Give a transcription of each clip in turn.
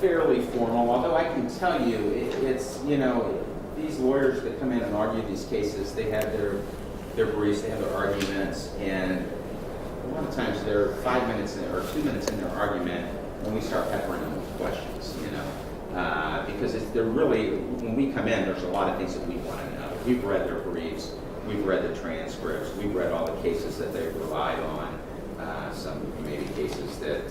fairly formal, although I can tell you, it's, you know, these lawyers that come in and argue these cases, they have their briefs, they have their arguments, and a lot of times they're 5 minutes or 2 minutes in their argument when we start peppering them with questions, you know, because they're really, when we come in, there's a lot of things that we want to know. We've read their briefs, we've read the transcripts, we've read all the cases that they've relied on, some maybe cases that,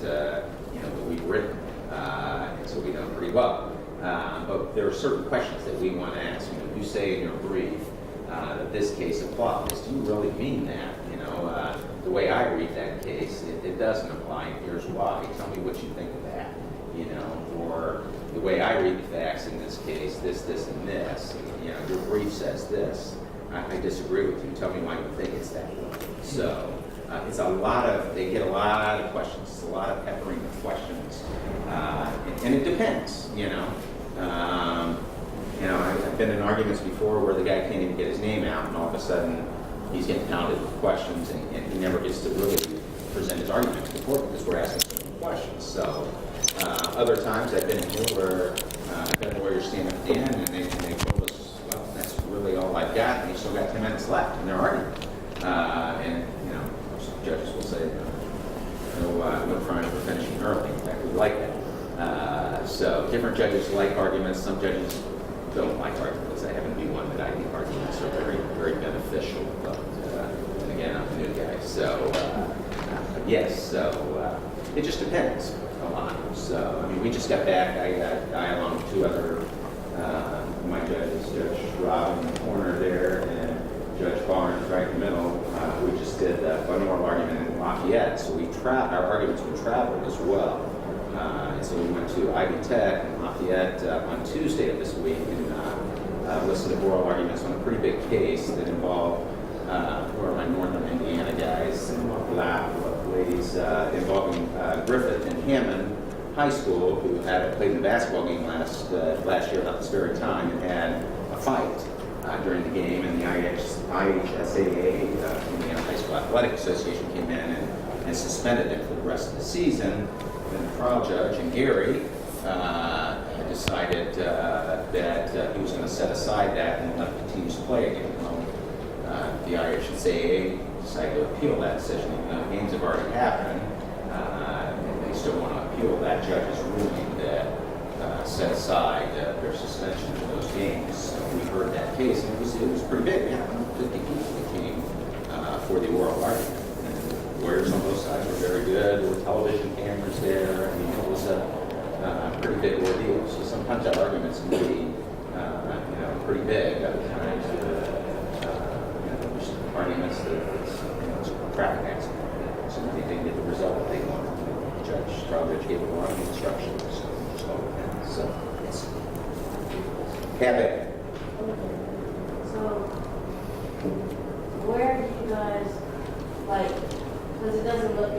you know, that we've written, and so we know pretty well. But there are certain questions that we want to ask. You know, you say in your brief that this case applies. Do you really mean that? You know, the way I read that case, it doesn't apply, and here's why. Tell me what you think of that. You know, or the way I read the facts in this case, this, and this. You know, your brief says this. I disagree with you. Tell me why you think it's that way. So it's a lot of, they get a lot of questions. It's a lot of peppering of questions. And it depends, you know. You know, I've been in arguments before where the guy can't even get his name out, and all of a sudden he's getting pounded with questions, and he never gets to really present his argument to the court because we're asking certain questions. So other times I've been here where I've been where you're standing at the end, and they told us, well, that's really all I've got, and you still got 10 minutes left in their argument. And, you know, some judges will say, no crime for finishing early. In fact, we like that. So different judges like arguments. Some judges don't like arguments. I happen to be one that I think arguments are very, very beneficial. But and again, I'm a new guy. So yes, so it just depends a lot. So I mean, we just got back. I along with two other my judges, Judge Rob in the corner there, and Judge Barnes right in the middle. We just did one oral argument in Lafayette. So our arguments were traveled as well. And so we went to Ivy Tech in Lafayette on Tuesday of this week and listened to oral arguments on a pretty big case that involved one of my northern Indiana guys, ladies, involving Griffith and Hammond High School, who had played in the basketball game last year about this very time and had a fight during the game, and the IHSAA, Indiana High School Athletic Association, came in and suspended him for the rest of the season. And the trial judge, and Gary, had decided that he was going to set aside that and let the teams play again. The IHSAA decided to appeal that decision. Even though games have already happened, and they still want to appeal that judge's ruling that set aside their suspension of those games. So we heard that case, and it was pretty big. We had 150 people that came for the oral argument. Lawyers on both sides were very good. There were television cameras there. I mean, it was a pretty big ordeal. So sometimes our arguments can be, pretty big. Other times, there's arguments that it's a traffic accident. So they didn't get the result that they wanted. The trial judge gave a lot of instructions. So it just all depends. So yes. Have it. So where do you guys because it doesn't look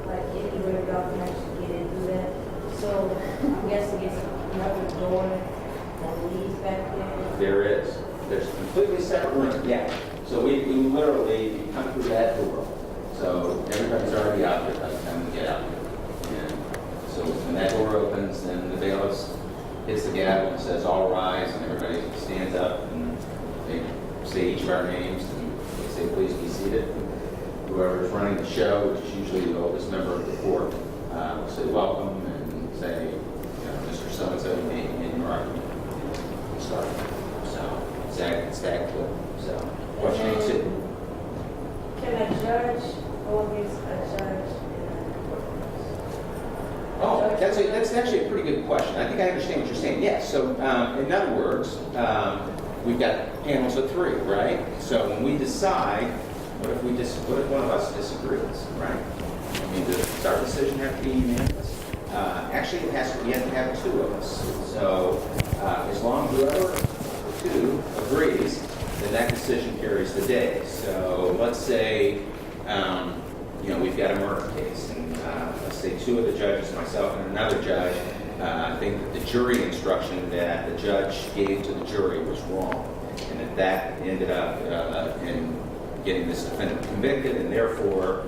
like anywhere y'all can actually get into that. So I'm guessing it's another door that leads back there. There is. There's a completely separate room. Yeah. So we literally come through that door. So everybody's already out there by the time we get out there. And so when that door opens, then the bailiff hits the gavel and says, "All rise," and everybody stands up and they say each of our names and they say, "Please be seated." Whoever's running the show, which is usually the oldest member of the court, will say welcome and say, Mr. So-and-so, you may in your argument. We start. So, it's that clip. So, question 2. Can a judge always a judge? Oh, that's actually a pretty good question. I think I understand what you're saying. Yes. So, in other words, we've got panels of 3, right? So when we decide, what if one of us disagrees, right? I mean, does our decision have to be unanimous? Actually, you have to have 2 of us. So as long as whoever 2 agrees, then that decision carries the day. So let's say, we've got a murder case, and let's say 2 of the judges, myself and another judge, think that the jury instruction that the judge gave to the jury was wrong, and that ended up in getting this defendant convicted, and therefore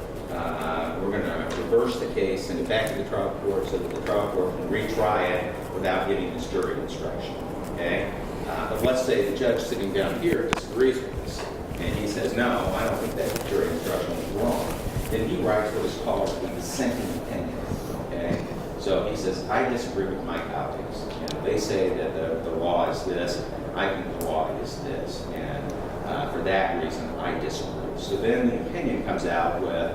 we're going to reverse the case, send it back to the trial court so that the trial court can retry it without giving this jury instruction. Okay? But let's say the judge sitting down here disagrees with us, and he says, no, I don't think that jury instruction was wrong. Then he writes what is called a dissenting opinion. Okay? So he says, I disagree with my colleagues. They say that the law is this, I think the law is this, and for that reason, I disagree. So then the opinion comes out with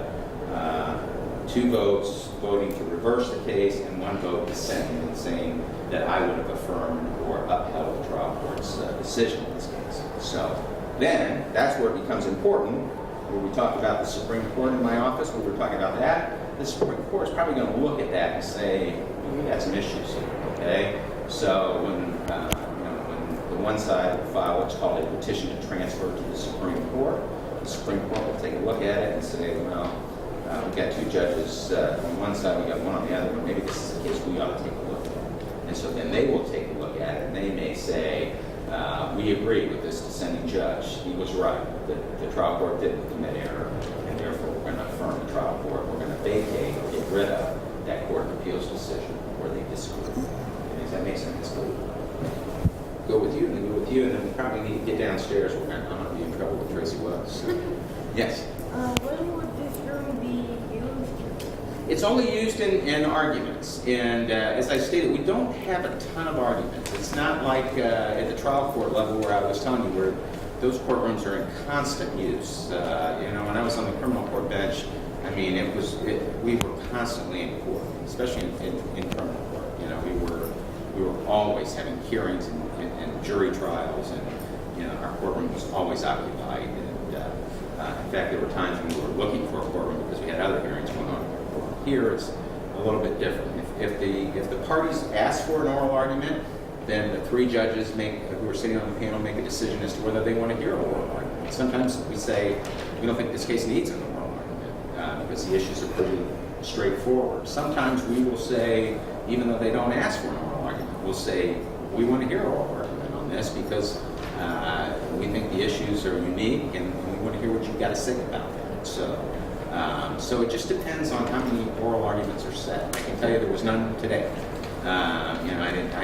2 votes voting to reverse the case and 1 vote dissenting and saying that I would have affirmed or upheld the trial court's decision in this case. So then that's where it becomes important. Where we talk about the Supreme Court in my office, where we're talking about that, the Supreme Court is probably going to look at that and say, we got some issues here, okay? So when the one side will file what's called a petition to transfer to the Supreme Court, the Supreme Court will take a look at it and say, well, we've got 2 judges on one side, we've got 1 on the other, but maybe this is a case we ought to take a look at. And so then they will take a look at it, and they may say, we agree with this dissenting judge. He was right. The trial court didn't commit error, and therefore we're going to affirm the trial court. We're going to vacate or get rid of that court of appeals decision where they disagree. Does that make sense? Go with you, and then go with you, and then we probably need to get downstairs. I'm going to be in trouble with Tracy Wells. So. Yes? When would this jury be used? It's only used in arguments, and as I stated, we don't have a ton of arguments. It's not like at the trial court level where I was telling you where those courtrooms are in constant use. When I was on the criminal court bench, I mean, we were constantly in court, especially in criminal court. We were always having hearings and jury trials, and our courtroom was always occupied. And in fact, there were times when we were looking for a courtroom because we had other hearings going on. Here, it's a little bit different. If the parties ask for an oral argument, then the 3 judges who are sitting on the panel make a decision as to whether they want to hear an oral argument. Sometimes we say we don't think this case needs an oral argument because the issues are pretty straightforward. Sometimes we will say, even though they don't ask for an oral argument, we'll say we want to hear an oral argument on this because we think the issues are unique and we want to hear what you've got to say about that. So it just depends on how many oral arguments are set. I can tell you there was none today. I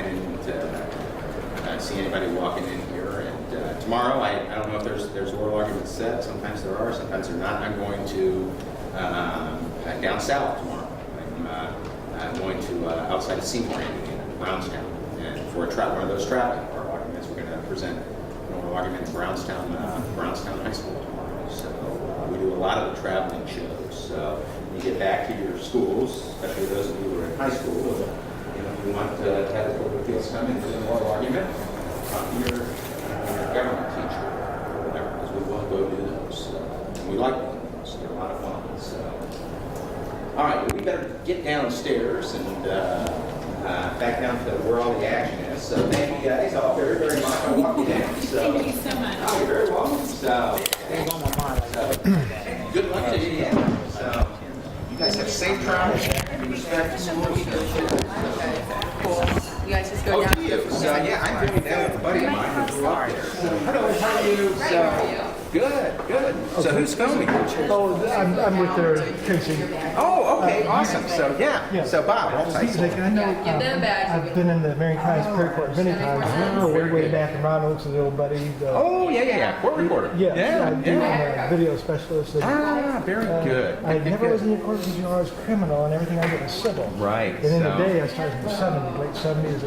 didn't see anybody walking in here. And tomorrow, I don't know if there's oral arguments set. Sometimes there are, sometimes they're not. I'm going to down south tomorrow. I'm going to outside of Seymour, Indiana, Brownstown, and for one of those traveling oral arguments, we're going to present an oral argument in Brownstown High School tomorrow. So we do a lot of the traveling shows. So when you get back to your schools, especially those of you who are in high school, if you want to have the Court of Appeals come in and do an oral argument, talk to your government teacher or whatever, because we will go do those. And we like doing those. They're a lot of fun. So, all right, well, we better get downstairs and back down to where all the action is. So thank you guys all very, very much. I'll walk you down. So, thank you so much. Oh, you're very welcome. So good luck to you. Yeah. So you guys have safe travels. Respect to school. Cool. You guys just go down. Do you? So yeah, I'm going down with a buddy of mine who grew up there. So, hello, how are you? So good. So who's filming? Oh, I'm with their coaching. Oh, okay, awesome. So yeah. So Bob, hold tight. He's like, I know. Give them a badge. I've been in the Marion County Superior Court many times. Way back in Ron Oaks' old buddy. Oh yeah. Court reporter. Yeah. I'm a video specialist. And, very good. I never was in your court because I was criminal and everything I did was civil. Right. And in the day, I started in the 70s, late 70s.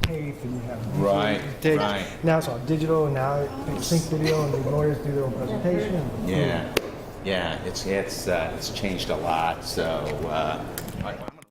Tape and you have tape. Right. Now it's all digital, and now it's sync video, and the lawyers do their own presentation. Yeah. It's changed a lot. So.